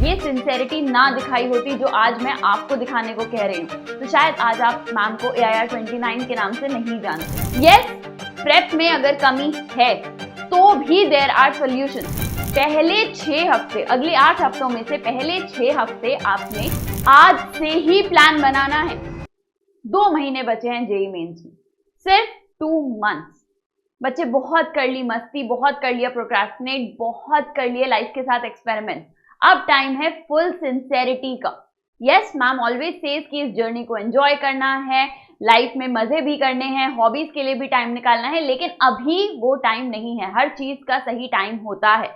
ये सिंसेरिटी ना दिखाई होती जो आज मैं आपको दिखाने को कह रही हूँ, तो शायद आज आप मैम को AIR 29 के नाम से नहीं जानते। यस, प्रेप में अगर कमी है तो भी देयर आर सॉल्यूशन। पहले 6 हफ्ते, अगले 8 हफ्तों में से पहले 6 हफ्ते आपने आज से ही प्लान बनाना है। 2 महीने बचे हैं जेईई मेंस में, सिर्फ 2 मंथ्स। बच्चे बहुत कर ली मस्ती, बहुत कर लिया प्रोक्रेस्टिनेट, बहुत कर लिए लाइफ के साथ एक्सपेरिमेंट। अब टाइम है फुल सिंसेरिटी का। यस, मैम ऑलवेज सेज कि इस जर्नी को एंजॉय करना है, लाइफ में मजे भी करने हैं, हॉबीज के लिए भी टाइम निकालना है, लेकिन अभी वो टाइम नहीं है। हर चीज का सही टाइम होता है।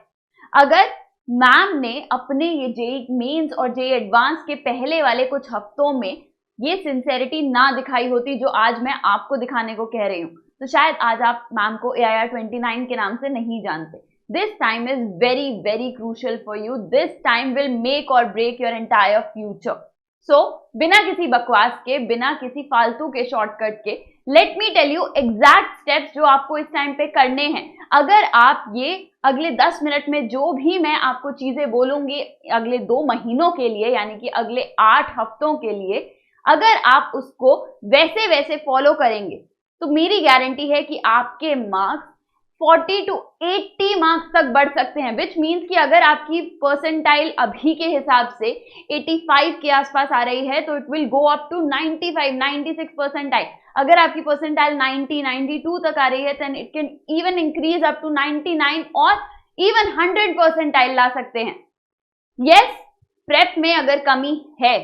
अगर मैम ने अपने ये जेईई मेंस और जेईई एडवांस के पहले वाले कुछ हफ्तों में ये सिंसेरिटी ना दिखाई होती जो आज मैं आपको दिखाने को कह रही हूँ, तो शायद आज आप मैम को AIR 29 के नाम से नहीं जानते। This time is very, very crucial for you. This time will make or break your entire future. So, बिना किसी बकवास के, बिना किसी फालतू के शॉर्टकट के, let me tell you exact steps जो आपको इस टाइम पे करने हैं। अगर आप ये अगले 10 मिनट में जो भी मैं आपको चीजें बोलूंगी अगले 2 महीनों के लिए, यानी कि अगले 8 हफ्तों के लिए, अगर आप उसको वैसे वैसे फॉलो करेंगे तो मेरी गारंटी है कि आपके मार्क्स 40 to 80 मार्क्स तक बढ़ सकते हैं। विच मीन्स कि अगर आपकी परसेंटाइल अभी के हिसाब से 85 के आसपास आ रही है तो it will go up to 95, 96 percentile. अगर आपकी परसेंटाइल 90, 92 तक आ रही है then it can even increase up to 99 और इवन 100 परसेंटाइल ला सकते हैं। यस, प्रेप में अगर कमी है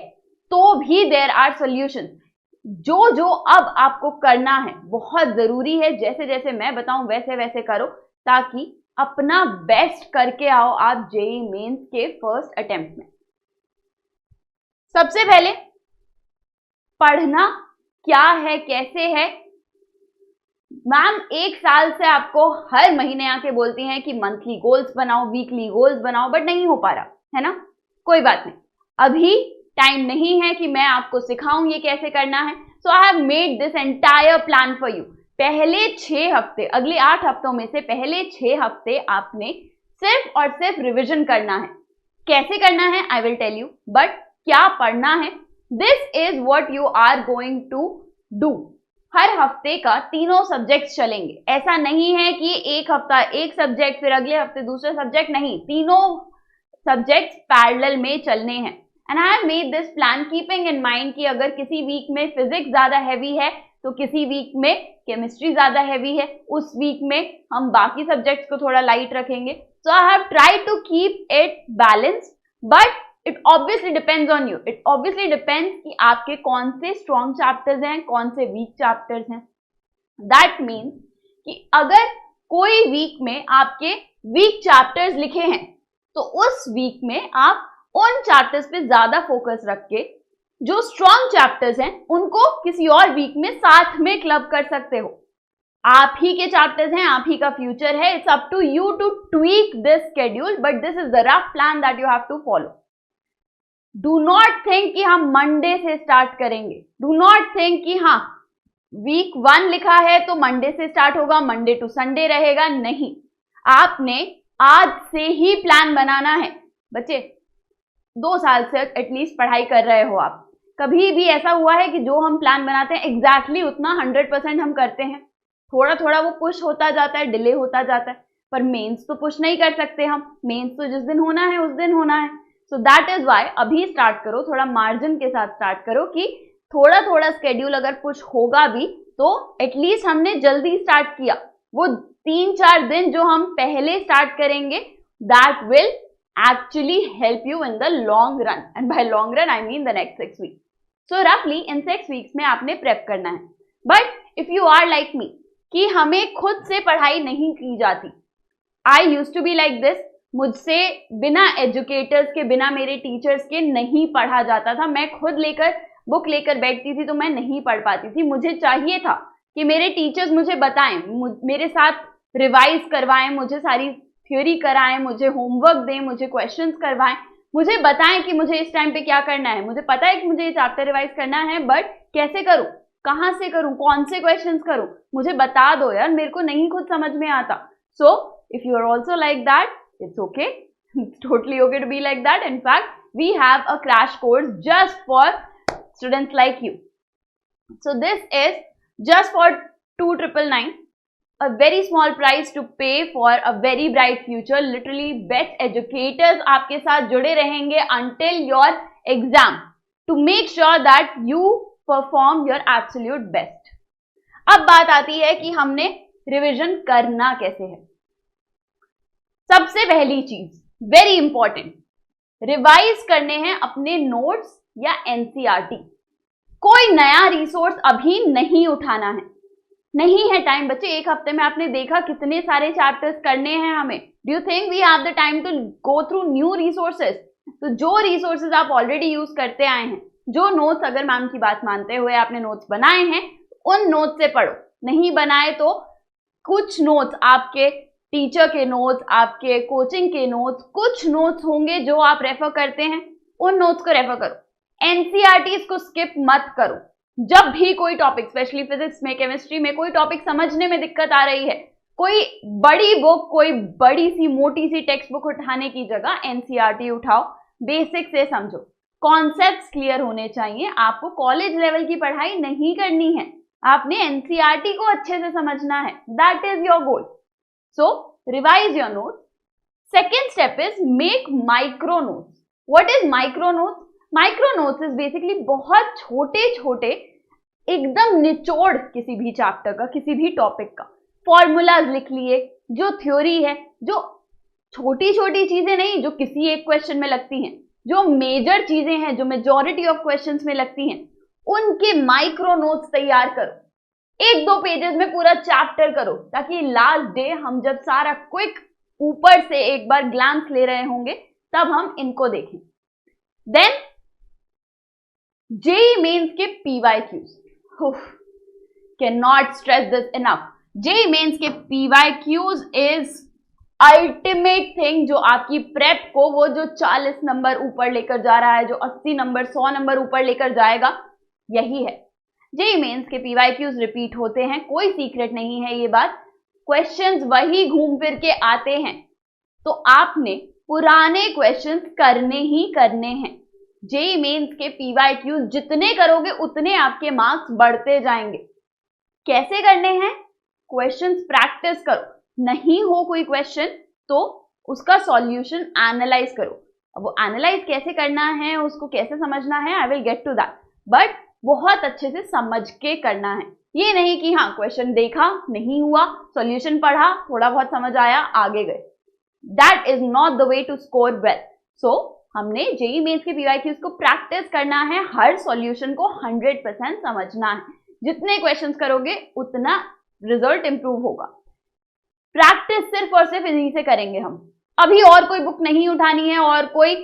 तो भी देयर आर सॉल्यूशंस। जो अब आपको करना है बहुत जरूरी है, जैसे जैसे मैं बताऊं वैसे वैसे करो, ताकि अपना बेस्ट करके आओ आप जेईई मेंस के फर्स्ट अटेम्प्ट में। सबसे पहले पढ़ना क्या है, कैसे है। मैम 1 साल से आपको हर महीने आके बोलती हैं कि मंथली गोल्स बनाओ, वीकली गोल्स बनाओ, बट नहीं हो पा रहा है ना। कोई बात नहीं, अभी टाइम नहीं है कि मैं आपको सिखाऊं ये कैसे करना है। So I have made this entire plan for you. पहले 6 हफ्ते, अगले 8 हफ्तों में से पहले 6 हफ्ते आपने सिर्फ और सिर्फ रिविजन करना है। कैसे करना है I will tell you, but क्या पढ़ना है this is what you are going to do. हर हफ्ते का 3 सब्जेक्ट्स चलेंगे। ऐसा नहीं है कि एक हफ्ता एक सब्जेक्ट फिर अगले हफ्ते दूसरे सब्जेक्ट, नहीं, 3 सब्जेक्ट्स पैरेलल में चलने हैं। And I have made this plan keeping in mind कि अगर किसी वीक में फिजिक्स ज्यादा हैवी है तो किसी वीक में केमिस्ट्री ज्यादा हैवी है, उस वीक में हम बाकी सब्जेक्ट्स को थोड़ा लाइट रखेंगे। So I have tried to keep it balance, but it obviously depends on you. It obviously depends कि आपके कौन से स्ट्रॉन्ग चैप्टर्स हैं, कौन से वीक चैप्टर्स हैं। दैट मीन्स कि अगर कोई वीक में आपके वीक चैप्टर्स लिखे हैं तो उस वीक में आप उन चैप्टर्स पे ज्यादा फोकस रख के जो स्ट्रॉन्ग चैप्टर्स हैं उनको किसी और वीक में साथ में क्लब कर सकते हो। आप ही के चैप्टर्स हैं, आप ही का फ्यूचर है। It's up to you to tweak this schedule, but this is the rough plan that you have to follow. Do not think कि हम मंडे से स्टार्ट करेंगे। डू नॉट थिंक कि हाँ वीक 1 लिखा है तो मंडे से स्टार्ट होगा, मंडे टू संडे रहेगा। नहीं, आपने आज से ही प्लान बनाना है। बच्चे 2 साल से एटलीस्ट पढ़ाई कर रहे हो आप, कभी भी ऐसा हुआ है कि जो हम प्लान बनाते हैं एग्जैक्टली उतना 100% हम करते हैं? थोड़ा थोड़ा वो पुश होता जाता है, डिले होता जाता है, पर मेंस तो पुश नहीं कर सकते हम। मेंस तो जिस दिन होना है उस दिन होना है। सो दैट इज वाई अभी स्टार्ट करो, थोड़ा मार्जिन के साथ स्टार्ट करो कि थोड़ा थोड़ा स्केड्यूल अगर पुश होगा भी तो एटलीस्ट हमने जल्दी स्टार्ट किया। वो 3-4 दिन जो हम पहले स्टार्ट करेंगे that will actually help you in the long run, and by long run I mean the next 6 weeks. So roughly in 6 weeks में आपने प्रेप करना है। But if you are like me कि हमें खुद से पढ़ाई नहीं की जाती, I used to be like this, मुझसे बिना एजुकेटर्स के, बिना मेरे टीचर्स के नहीं पढ़ा जाता था। मैं खुद लेकर बुक लेकर बैठती थी तो मैं नहीं पढ़ पाती थी। मुझे चाहिए था कि मेरे टीचर्स मुझे बताएं, मेरे साथ रिवाइज करवाएं, मुझे सारी थ्योरी कराएं, मुझे होमवर्क दें, मुझे क्वेश्चंस करवाएं, मुझे बताएं कि मुझे इस टाइम पे क्या करना है। मुझे पता है कि मुझे ये चैप्टर रिवाइज करना है, बट कैसे करूं, कहां से करूं, कौन से क्वेश्चंस करूं, मुझे बता दो यार, मेरे को नहीं खुद समझ में आता। So if you are also like that, it's okay. Totally okay to be like that. In fact, we have a crash course just for students like you. So this is just for 2,999, a very small price to pay for a very bright future. Literally best educators आपके साथ जुड़े रहेंगे until your exam to make sure that you perform your absolute best. अब बात आती है कि हमने रिविजन करना कैसे है. सबसे पहली चीज वेरी इंपॉर्टेंट, रिवाइज करने हैं अपने नोट्स या एनसीईआरटी. कोई नया रिसोर्स अभी नहीं उठाना है. नहीं है टाइम बच्चे, एक हफ्ते में आपने देखा कितने सारे चैप्टर्स करने हैं हमें. Do you think we have the time to go through new resources? तो जो रिसोर्सेज आप ऑलरेडी यूज करते आए हैं, जो नोट्स अगर मैम की बात मानते हुए आपने नोट्स बनाए हैं, उन नोट्स से पढ़ो. नहीं बनाए तो कुछ नोट्स आपके टीचर के नोट्स, आपके कोचिंग के नोट्स, कुछ नोट्स होंगे जो आप रेफर करते हैं, उन नोट्स को रेफर करो. एनसीईआरटीज को स्किप मत करो. जब भी कोई टॉपिक, स्पेशली फिजिक्स में, केमिस्ट्री में कोई टॉपिक समझने में दिक्कत आ रही है, कोई बड़ी बुक, कोई बड़ी सी मोटी सी टेक्स्ट बुक उठाने की जगह एनसीईआरटी उठाओ. बेसिक से समझो, कॉन्सेप्ट्स क्लियर होने चाहिए. आपको कॉलेज लेवल की पढ़ाई नहीं करनी है, आपने एनसीईआरटी को अच्छे से समझना है. That is your goal. So revise your notes. Second step is make micro notes. What is micro notes? Micro notes is basically बहुत छोटे छोटे एकदम निचोड़ किसी भी चैप्टर का, किसी भी टॉपिक का फॉर्मूलाज लिख लिए, जो थ्योरी है, जो छोटी छोटी चीजें नहीं जो किसी एक क्वेश्चन में लगती हैं, जो मेजर चीजें हैं, जो मेजॉरिटी ऑफ क्वेश्चंस में लगती हैं, उनके माइक्रो नोट्स तैयार करो. 1-2 पेजेस में पूरा चैप्टर करो, ताकि लास्ट डे हम जब सारा क्विक ऊपर से एक बार ग्लांस ले रहे होंगे तब हम इनको देखें. देन जेईई मेंस के PYQs, can not stress this enough. JEE Mains के पीवाईक्यूज इज अल्टीमेट थिंग जो आपकी प्रेप को वो जो 40 नंबर ऊपर लेकर जा रहा है, जो 80 नंबर 100 नंबर ऊपर लेकर जाएगा, यही है. जेईई मेंस के पीवाईक्यूज रिपीट होते हैं, कोई सीक्रेट नहीं है ये बात. क्वेश्चंस वही घूम फिर के आते हैं, तो आपने पुराने क्वेश्चंस करने ही करने हैं. जेईई मेंस के पीवाईक्यूज जितने करोगे उतने आपके मार्क्स बढ़ते जाएंगे. कैसे करने हैं? क्वेश्चंस प्रैक्टिस करो. नहीं हो कोई क्वेश्चन तो उसका सॉल्यूशन एनालाइज करो. अब वो एनालाइज कैसे करना है, उसको कैसे समझना है, I will get to that. But बहुत अच्छे से समझ के करना है. ये नहीं कि हाँ क्वेश्चन देखा, नहीं हुआ, सॉल्यूशन पढ़ा, थोड़ा बहुत समझ आया, आगे गए. That is not the way to score well. So हमने जेईई मेंस के पीवाईक्यूज को प्रैक्टिस करना है, हर सॉल्यूशन को 100% समझना है. जितने क्वेश्चंस करोगे उतना रिजल्ट इंप्रूव होगा. प्रैक्टिस सिर्फ और सिर्फ इन्हीं से करेंगे हम. अभी और कोई बुक नहीं उठानी है और कोई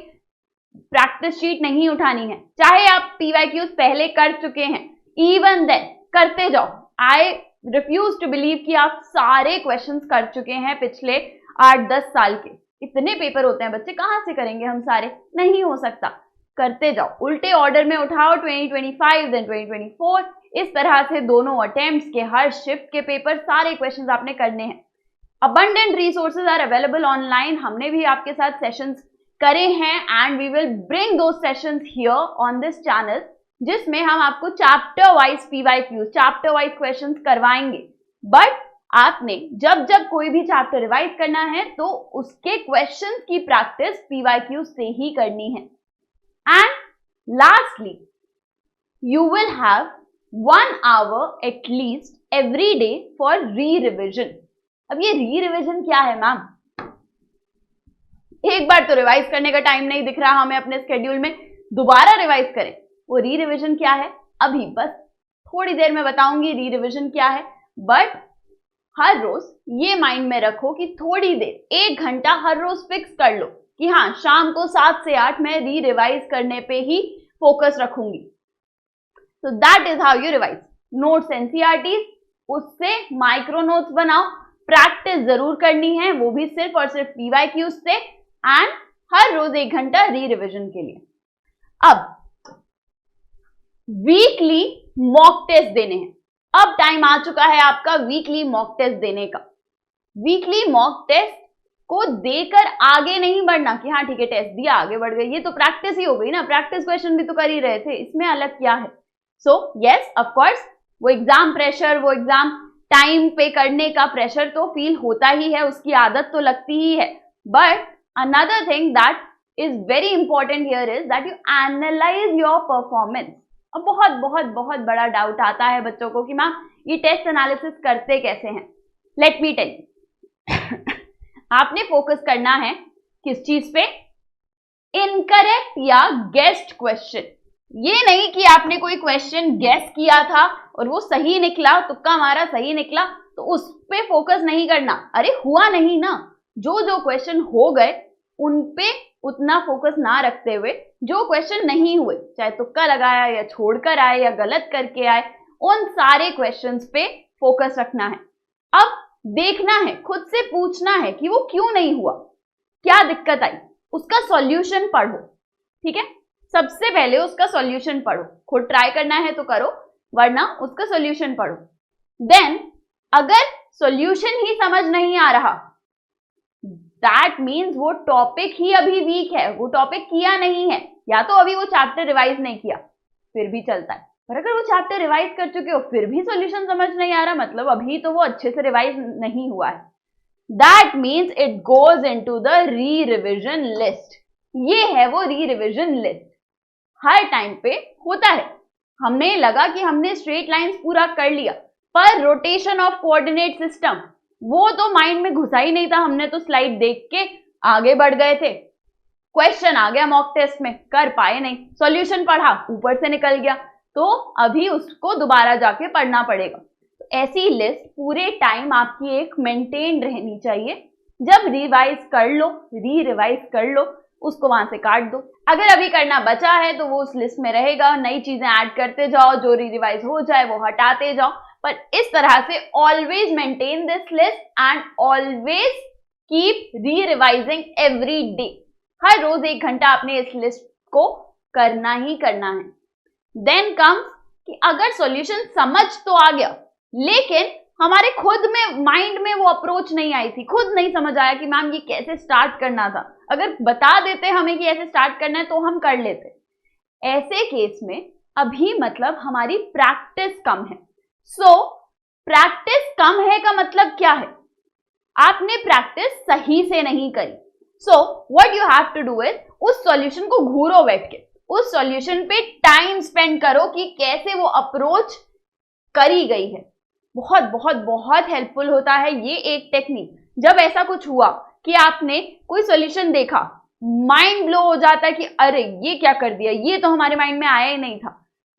प्रैक्टिस शीट नहीं उठानी है. चाहे आप पीवाईक्यूज पहले कर चुके हैं, इवन देन करते जाओ. आई रिफ्यूज टू बिलीव कि आप सारे क्वेश्चंस कर चुके हैं पिछले 8-10 साल के. इतने पेपर होते हैं बच्चे, कहां से करेंगे हम सारे? नहीं हो सकता. करते जाओ, उल्टे ऑर्डर में उठाओ. 2025 देन 2024, इस तरह से दोनों अटेम्प्ट्स के हर शिफ्ट के पेपर, सारे क्वेश्चंस आपने करने हैं. Abundant resources are available online. हमने भी आपके साथ सेशंस करे हैं एंड वी विल ब्रिंग दो sessions here on this channel, जिसमें हम आपको chapter wise PYQs, chapter wise questions करवाएंगे. बट आपने जब जब कोई भी चैप्टर रिवाइज करना है तो उसके क्वेश्चंस की प्रैक्टिस पीवाईक्यूज से ही करनी है. And lastly you will have 1 hour at least every day for re-revision. अब ये री-रिविजन क्या है मैम? एक बार तो रिवाइज करने का टाइम नहीं दिख रहा हमें अपने स्केड्यूल में, दोबारा रिवाइज करें. वो री-रिविजन क्या है अभी बस थोड़ी देर में बताऊंगी री-रिविजन क्या है. बट हर रोज ये माइंड में रखो कि थोड़ी देर, 1 घंटा हर रोज फिक्स कर लो कि हाँ शाम को 7 से 8 मैं री-रिवाइज करने पे ही फोकस रखूंगी. So that is how you revise. Notes NCERT, उससे माइक्रो नोट्स बनाओ. प्रैक्टिस जरूर करनी है, वो भी सिर्फ और सिर्फ पीवाईक्यूज से, एंड हर रोज 1 घंटा री रिविजन के लिए. अब वीकली मॉक टेस्ट देने हैं. अब टाइम आ चुका है आपका वीकली मॉक टेस्ट देने का. वीकली मॉक टेस्ट को देकर आगे नहीं बढ़ना कि हाँ ठीक है टेस्ट दिया आगे बढ़ गए, ये तो प्रैक्टिस ही हो गई ना, प्रैक्टिस क्वेश्चन भी तो कर ही रहे थे, इसमें अलग क्या है। सो यस ऑफ कोर्स वो एग्जाम प्रेशर, वो एग्जाम टाइम पे करने का प्रेशर तो फील होता ही है, उसकी आदत तो लगती ही है, but another thing that is very important here is that you analyse your performance. अब बहुत बहुत बहुत बड़ा डाउट आता है बच्चों को कि मैम ये टेस्ट एनालिसिस करते कैसे हैं। लेट मी टेल यू, आपने फोकस करना है किस चीज पे, इनकरेक्ट या गेस्ड क्वेश्चन। ये नहीं कि आपने कोई क्वेश्चन गेस किया था और वो सही निकला, तुक्का मारा सही निकला, तो उस पे फोकस नहीं करना, अरे हुआ नहीं ना, जो जो क्वेश्चन हो गए उन पे उतना फोकस ना रखते हुए जो क्वेश्चन नहीं हुए, चाहे तुक्का लगाया या छोड़कर आए या गलत करके आए, उन सारे क्वेश्चंस पे फोकस रखना है। अब देखना है, खुद से पूछना है कि वो क्यों नहीं हुआ, क्या दिक्कत आई, उसका सॉल्यूशन पढ़ो। ठीक है, सबसे पहले उसका सॉल्यूशन पढ़ो, खुद ट्राई करना है तो करो, वरना उसका सॉल्यूशन पढ़ो। देन अगर सॉल्यूशन ही समझ नहीं आ रहा, दैट मीन्स वो टॉपिक ही अभी वीक है, वो टॉपिक किया नहीं है, या तो अभी वो चैप्टर रिवाइज नहीं किया फिर भी चलता है, पर अगर वो चैप्टर रिवाइज कर चुके हो फिर भी सॉल्यूशन समझ नहीं आ रहा, मतलब अभी तो वो अच्छे से रिवाइज नहीं हुआ है। That means it goes into the री रिविजन लिस्ट। ये है वो री रिविजन लिस्ट, हर टाइम पे होता है। हमने लगा कि हमने स्ट्रेट लाइंस पूरा कर लिया, पर रोटेशन ऑफ कोऑर्डिनेट सिस्टम वो तो माइंड में घुसा ही नहीं था, हमने तो स्लाइड देख के आगे बढ़ गए थे, क्वेश्चन आ गया मॉक टेस्ट में, कर पाए नहीं, सॉल्यूशन पढ़ा ऊपर से निकल गया, तो अभी उसको दोबारा जाके पढ़ना पड़ेगा। तो ऐसी लिस्ट पूरे टाइम आपकी एक मेंटेन रहनी चाहिए, जब रिवाइज कर लो, री रिवाइज कर लो, उसको वहां से काट दो, अगर अभी करना बचा है तो वो उस लिस्ट में रहेगा, नई चीजें ऐड करते जाओ, जो री रिवाइज हो जाए वो हटाते जाओ, पर इस तरह से always maintain this list and always keep री रिवाइजिंग एवरी डे। हर रोज 1 घंटा आपने इस लिस्ट को करना ही करना है। देन कम्स कि अगर सॉल्यूशन समझ तो आ गया, लेकिन हमारे खुद में माइंड में वो अप्रोच नहीं आई थी, खुद नहीं समझ आया कि मैम ये कैसे स्टार्ट करना था, अगर बता देते हमें कि ऐसे स्टार्ट करना है तो हम कर लेते। ऐसे केस में अभी मतलब हमारी प्रैक्टिस कम है। सो प्रैक्टिस कम है का मतलब क्या है, आपने प्रैक्टिस सही से नहीं करी। So what you have to do is उस सॉल्यूशन को घूरो बैठ के, उस सॉल्यूशन पे टाइम स्पेंड करो कि कैसे वो अप्रोच करी गई है। बहुत बहुत बहुत हेल्पफुल होता है ये एक टेक्निक। जब ऐसा कुछ हुआ कि आपने कोई सॉल्यूशन देखा, माइंड ब्लो हो जाता है कि अरे ये क्या कर दिया, ये तो हमारे माइंड में आया ही नहीं था,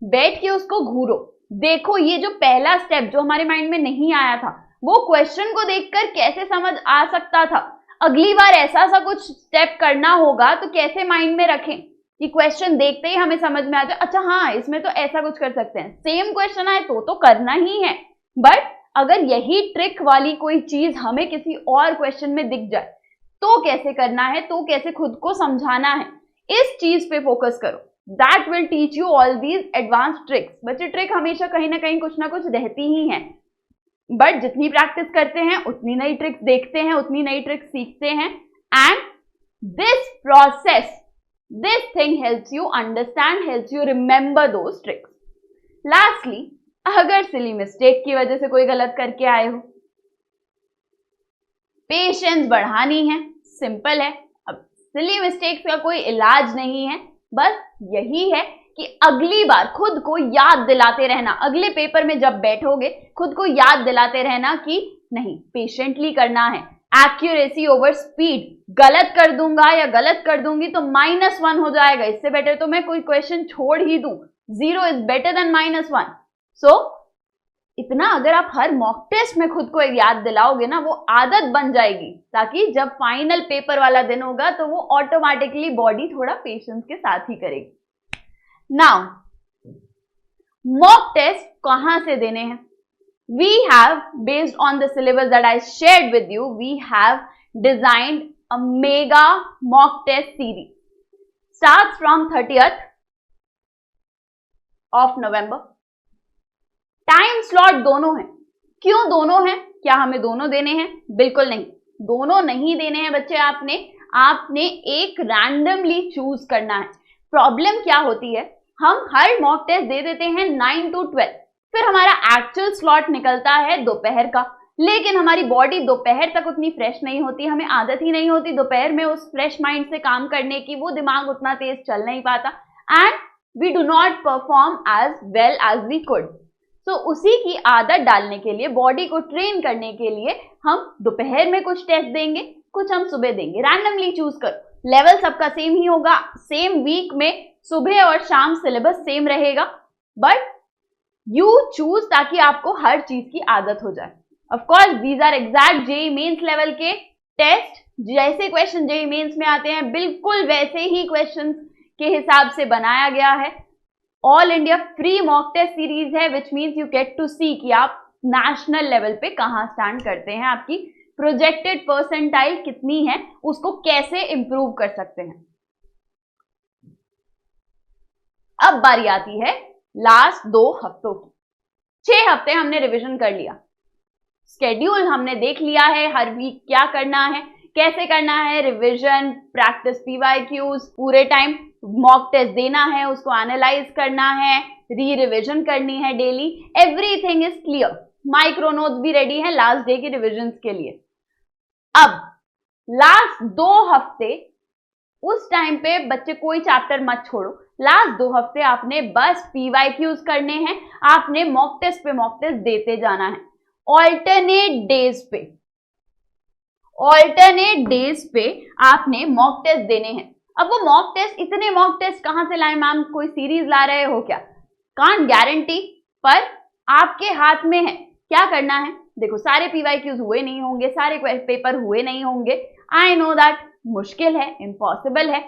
बैठ के उसको घूरो, देखो ये जो पहला स्टेप जो हमारे माइंड में नहीं आया था, वो क्वेश्चन को देखकर कैसे समझ आ सकता था, अगली बार ऐसा सा कुछ स्टेप करना होगा तो कैसे माइंड में रखें कि क्वेश्चन देखते ही हमें समझ में आ जाए, अच्छा हाँ इसमें तो ऐसा कुछ कर सकते हैं, सेम क्वेश्चन आए तो करना ही है, बट अगर यही ट्रिक वाली कोई चीज हमें किसी और क्वेश्चन में दिख जाए तो कैसे करना है, तो कैसे खुद को समझाना है, इस चीज पे फोकस करो। That will teach you all these advance tricks. बच्चे ट्रिक हमेशा कहीं ना कहीं कुछ ना कुछ रहती ही हैं, बट जितनी प्रैक्टिस करते हैं उतनी नई ट्रिक्स देखते हैं, उतनी नई ट्रिक्स सीखते हैं, and this process, this thing helps you understand, helps you remember those tricks. Lastly, अगर सिली मिस्टेक की वजह से कोई गलत करके आए हो, पेशेंस बढ़ानी है, सिंपल है। अब सिली मिस्टेक्स का कोई इलाज नहीं है, बस यही है कि अगली बार खुद को याद दिलाते रहना, अगले पेपर में जब बैठोगे खुद को याद दिलाते रहना कि नहीं पेशेंटली करना है, एक्यूरेसी ओवर स्पीड, गलत कर दूंगा या गलत कर दूंगी तो -1 हो जाएगा, इससे बेटर तो मैं कोई क्वेश्चन छोड़ ही दूं, 0 इज बेटर देन -1। सो इतना अगर आप हर मॉक टेस्ट में खुद को याद दिलाओगे ना, वो आदत बन जाएगी, ताकि जब फाइनल पेपर वाला दिन होगा तो वो ऑटोमेटिकली बॉडी थोड़ा पेशेंस के साथ ही करेगी। नाउ मॉक टेस्ट कहां से देने हैं? We have, based on the syllabus that I shared with you, we have designed a mega mock test series, starts from 30th of November। Time slot दोनों है। क्यों दोनों हैं? क्या हमें दोनों देने हैं? बिल्कुल नहीं। दोनों नहीं देने हैं बच्चे, आपने एक रैंडमली चूज करना है। प्रॉब्लम क्या होती है, हम हर मॉक टेस्ट दे देते हैं 9 to 12, फिर हमारा एक्चुअल स्लॉट निकलता है दोपहर का, लेकिन हमारी बॉडी दोपहर तक उतनी फ्रेश नहीं होती, हमें आदत ही नहीं होती दोपहर में उस फ्रेश माइंड से काम करने की, वो दिमाग उतना तेज चल नहीं पाता, and we do not perform as well as we could. तो उसी की आदत डालने के लिए, बॉडी को ट्रेन करने के लिए हम दोपहर में कुछ टेस्ट देंगे, कुछ हम सुबह देंगे, रैंडमली चूज करो। लेवल सबका सेम ही होगा, सेम वीक में सुबह और शाम सिलेबस सेम रहेगा, बट यू चूज ताकि आपको हर चीज की आदत हो जाए। Of course these are exact JEE Mains level के टेस्ट, जैसे क्वेश्चन जेईई मेंस में आते हैं बिल्कुल वैसे ही क्वेश्चंस के हिसाब से बनाया गया है। All India free mock test series है, which means you get to see कि आप नेशनल लेवल पे कहां स्टैंड करते हैं, आपकी प्रोजेक्टेड परसेंटाइल कितनी है, उसको कैसे इंप्रूव कर सकते हैं। अब बारी आती है लास्ट 2 हफ्तों की। 6 हफ्ते हमने रिवीजन कर लिया, स्केड्यूल हमने देख लिया है, हर वीक क्या करना है, कैसे करना है, रिवीजन, प्रैक्टिस, पीवाईक्यूज, पूरे टाइम मॉक टेस्ट देना है, उसको एनालाइज करना है, री रिविजन करनी है daily, everything is clear. Micro notes भी रेडी है लास्ट डे की रिविजन के लिए। अब लास्ट 2 हफ्ते, उस टाइम पे बच्चे कोई चैप्टर मत छोड़ो, लास्ट 2 हफ्ते आपने बस पीवाईक्यूज करने हैं, आपने मॉक टेस्ट देते जाना है, ऑल्टरनेट डेज पे आपने मॉक टेस्ट देने हैं। अब वो मॉक टेस्ट, इतने मॉक टेस्ट कहां से लाए मैम, कोई सीरीज ला रहे हो क्या? कांट गारंटी, पर आपके हाथ में है क्या करना है। देखो सारे पीवाईक्यूज हुए नहीं होंगे, सारे पेपर हुए नहीं होंगे, आई नो दैट मुश्किल है, इम्पॉसिबल है।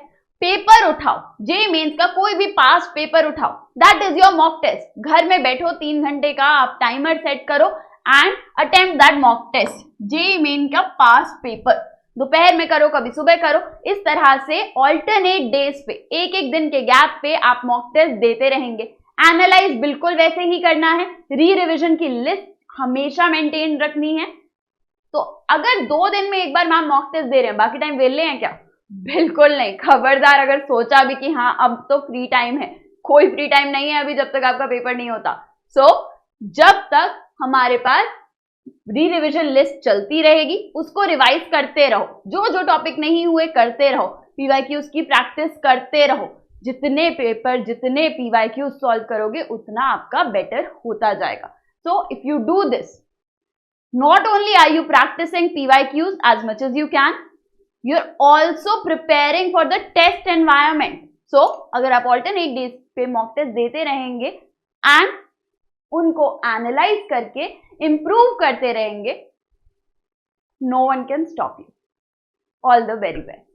पेपर उठाओ, जेईई मेंस का कोई भी पास पेपर उठाओ, that is your mock test. घर में बैठो, 3 घंटे का आप टाइमर सेट करो and attempt that mock test, JEE Main का पास पेपर। दोपहर में करो, कभी सुबह करो, इस तरह से ऑल्टरनेट डेज पे, एक दिन के गैप पे आप मॉक टेस्ट देते रहेंगे। एनालाइज बिल्कुल वैसे ही करना है, री रिविजन की लिस्ट हमेशा मेंटेन रखनी है। तो अगर 2 दिन में एक बार मैम मॉक टेस्ट दे रहे हैं, बाकी टाइम वेले हैं क्या? बिल्कुल नहीं। खबरदार अगर सोचा भी कि हाँ अब तो फ्री टाइम है, कोई फ्री टाइम नहीं है अभी, जब तक आपका पेपर नहीं होता। सो जब तक हमारे पास री रिविजन लिस्ट चलती रहेगी, उसको रिवाइज करते रहो, जो टॉपिक नहीं हुए करते रहो, पीवाईक्यूज की प्रैक्टिस करते रहो। जितने पेपर, जितने पीवाईक्यूज सॉल्व करोगे, उतना आपका बेटर होता जाएगा। सो if you do this, not only are you practicing PYQs as much as you can, you're also preparing for the test environment. So अगर आप alternate days पे mock test देते रहेंगे and उनको analyze करके improve करते रहेंगे, no one can stop you. All the very best.